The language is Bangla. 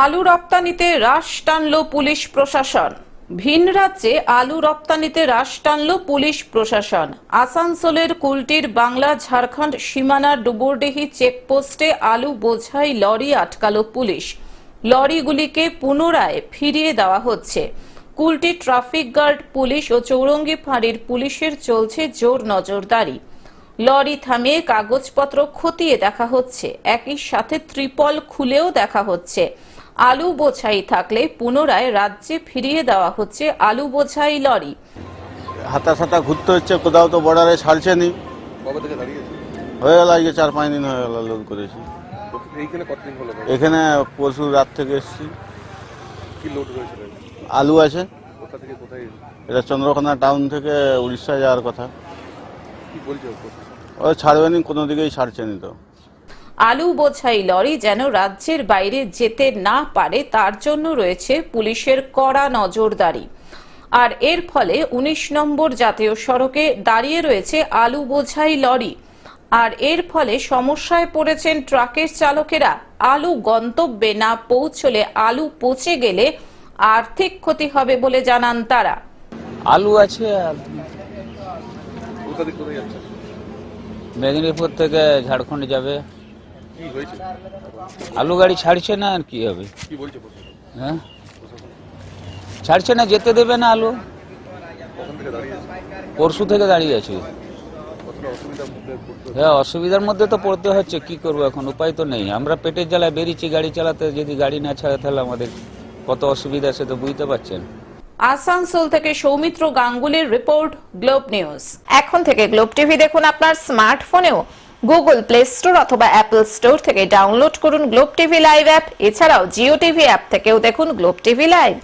আলু রপ্তানিতে হ্রাস টানল পুলিশ প্রশাসন। ভিন রাজ্যে আলু রপ্তানিতে হ্রাস টানল পুলিশ প্রশাসন। আসানসোলের কুলটির বাংলা ঝাড়খণ্ড সীমানার ডুবুরডিহি চেকপোস্টে আলু বোঝাই লরি আটকালো পুলিশ। লরিগুলিকে পুনরায় ফিরিয়ে দেওয়া হচ্ছে। কুলটি ট্রাফিক গার্ড পুলিশ ও চৌরঙ্গি ফাঁড়ির পুলিশের চলছে জোর নজরদারি। লরি থামিয়ে কাগজপত্র খতিয়ে দেখা হচ্ছে, একই সাথে ত্রিপল খুলেও দেখা হচ্ছে। আলু বোঝাই থাকলে পুনরায় রাজ্যে ফিরিয়ে দেওয়া হচ্ছে আলু বোঝাই লরি। হাতা সাতা ঘুরতে হচ্ছে, কোথাও তো বর্ডারে ছাড়ছে নি। কবে থেকে দাঁড়িয়েছে? হয়ে গেল আজকে 4-5 দিন হয়ে গেল লোড করেছি। এইখানে কতদিন হলো? এখানে পরশু রাত থেকে এসেছি। কি লোড হয়েছিল? আলু আছে। কোথা থেকে কোথায়? এটা চন্দ্রকোনা টাউন থেকে উড়িষ্যা যাওয়ার কথা। কি বলছে প্রশাসন? ও ছাড়বে নি, কোনো দিকেই ছাড়ছে নি তো। আলু বোঝাই লরি যেন রাজ্যের বাইরে যেতে না পারে তার জন্য রয়েছে পুলিশের কড়া নজরদারি। আর এর ফলে 19 নম্বর জাতীয় সড়কে দাঁড়িয়ে রয়েছে আলু বোঝাই লরি। আর এর ফলে সমস্যায় পড়েছেন ট্রাকের চালকেরা। আলু গন্তব্যে না পৌঁছলে আলু পচে গেলে আর্থিক ক্ষতি হবে বলে জানান তারা। আলু আছে আর কোথা থেকে কোথায় যাচ্ছে? মেদিনীপুর থেকে ঝাড়খণ্ড যাবে। কি হয়েছে? আলু গাড়ি ছাড়ছে না, আর কি হবে? কি বলছে প্রশাসন? হ্যাঁ, ছাড়ছে না, যেতে দেবে না আলু। কখন থেকে দাঁড়িয়েছে? পরশু থেকে দাঁড়িয়ে আছে। কতটা অসুবিধার মধ্যে পড়তে হচ্ছে? হ্যাঁ, অসুবিধার মধ্যে তো পড়তে হচ্ছে, কি করবো এখন, উপায় তো নেই। আমরা পেটের জ্বালায় বেরিয়েছি গাড়ি চালাতে, যদি গাড়ি না ছাড়ে তাহলে আমাদের কত অসুবিধা সে তো বুঝতে পারছেন। আসানসোল থেকে সৌমিত্র গাঙ্গুলির রিপোর্ট, গ্লোব নিউজ। এখন থেকে গ্লোব টিভি দেখুন আপনার স্মার্টফোনেও। গুগল প্লে স্টোর অথবা অ্যাপল স্টোর থেকে ডাউনলোড করুন গ্লোব টিভি লাইভ অ্যাপ। এছাড়াও জিও টিভি অ্যাপ থেকেও দেখুন গ্লোব টিভি লাইভ।